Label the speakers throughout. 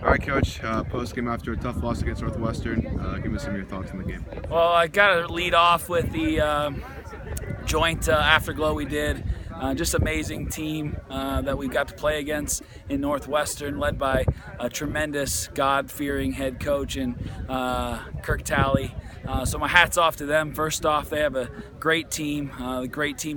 Speaker 1: All right, Coach. Post game after a tough loss against Northwestern. Give me some of your thoughts on the game.
Speaker 2: Well, I got to lead off with the joint afterglow we did. Just amazing team that we got to play against in Northwestern, led by a tremendous God-fearing head coach in Kirk Talley. So my hat's off to them. First off, they have a great team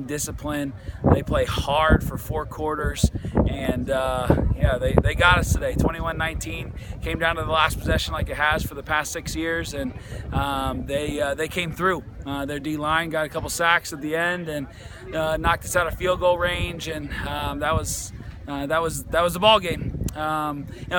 Speaker 2: discipline. They play hard for 4 quarters, and yeah, they got us today. 21-19, came down to the last possession like it has for the past 6 years, and they came through. Their D-line got a couple sacks at the end and knocked us out of field goal range, and that was the ball game.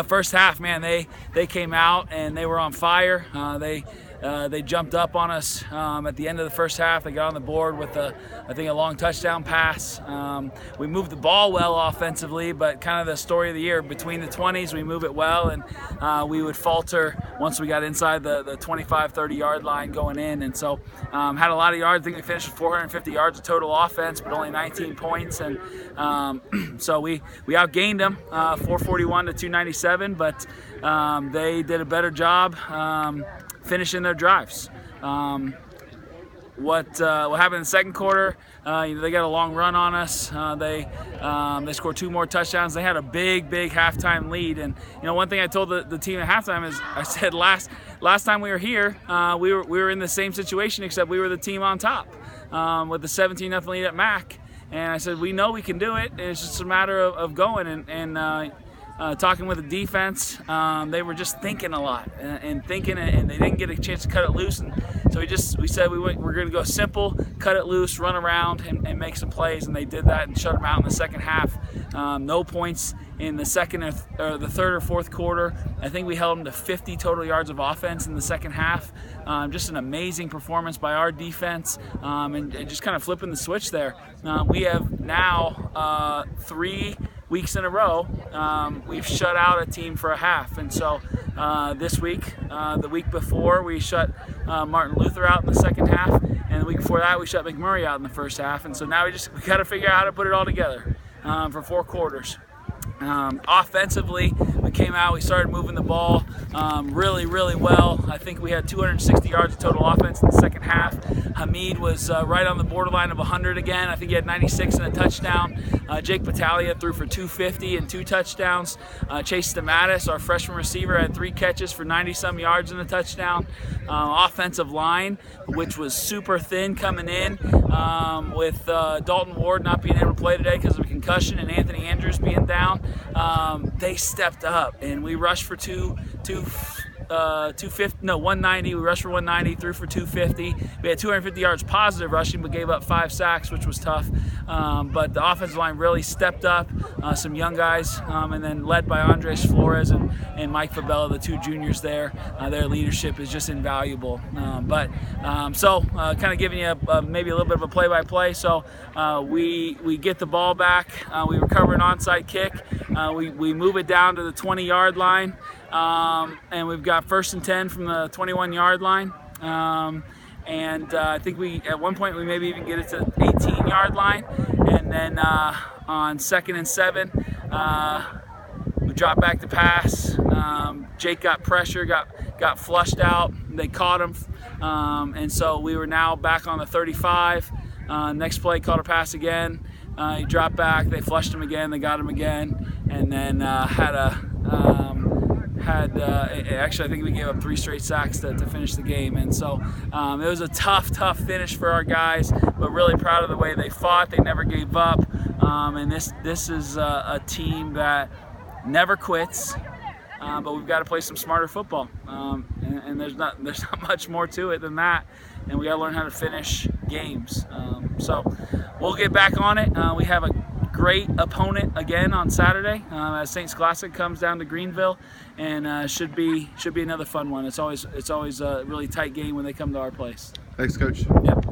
Speaker 2: First half, man, they came out and they were on fire. They jumped up on us at the end of the first half. They got on the board with I think a long touchdown pass. We moved the ball well offensively, but kind of the story of the year, between the 20s, we move it well, and we would falter once we got inside the 25, 30-yard line going in. And so had a lot of yards. I think we finished with 450 yards of total offense, but only 19 points. And so we outgained them 441 to 297, but they did a better job finishing their drives. What happened in the second quarter? They got a long run on us. They scored 2 more touchdowns. They had a big halftime lead. And one thing I told the team at halftime is, I said last time we were here, we were in the same situation, except we were the team on top with the 17-0 lead at MAC. And I said, we know we can do it. And it's just a matter of going and talking with the defense. They were just thinking a lot and thinking, and they didn't get a chance to cut it loose. And so we said we're going to go simple, cut it loose, run around, and make some plays. And they did that and shut them out in the second half. No points in the second or the third or fourth quarter. I think we held them to 50 total yards of offense in the second half. Just an amazing performance by our defense, and just kind of flipping the switch there. We have now 3 weeks in a row, we've shut out a team for a half. And so this week, the week before, we shut Martin Luther out in the second half, and the week before that, we shut McMurray out in the first half. And so now we got to figure out how to put it all together for 4 quarters. Offensively, we came out, we started moving the ball really well. I think we had 260 yards of total offense in the second half. Hamid was right on the borderline of 100 again. I think he had 96 and a touchdown. Jake Battaglia threw for 250 and 2 touchdowns. Chase Stamatis, our freshman receiver, had 3 catches for 90-some yards and a touchdown. Offensive line, which was super thin coming in, with Dalton Ward not being able to play today because of a concussion and Anthony Andrews being down. They stepped up, and we rushed for 190. We rushed for 190, threw for 250. We had 250 yards positive rushing, but gave up 5 sacks, which was tough. But the offensive line really stepped up. Some young guys, and then led by Andres Flores and Mike Fabella, the 2 juniors there. Their leadership is just invaluable. So kind of giving you maybe a little bit of a play-by-play. So we get the ball back. We recover an onside kick. We move it down to the 20-yard line. And we've got 1st and 10 from the 21-yard line. And I think at one point we maybe even get it to the 18-yard line. And then on 2nd and 7, we drop back to pass. Jake got pressure, got flushed out. They caught him. And so we were now back on the 35. Next play, caught a pass again. He dropped back. They flushed him again. They got him again. And then actually, I think we gave up 3 straight sacks to finish the game. And so it was a tough finish for our guys, but really proud of the way they fought. They never gave up. And this is a team that never quits, but we've got to play some smarter football. And there's not much more to it than that. And we got to learn how to finish games. So we'll get back on it. We have a great opponent again on Saturday as St. Scholastic comes down to Greenville, and should be another fun one. It's always a really tight game when they come to our place.
Speaker 1: Thanks, Coach.
Speaker 2: Yep.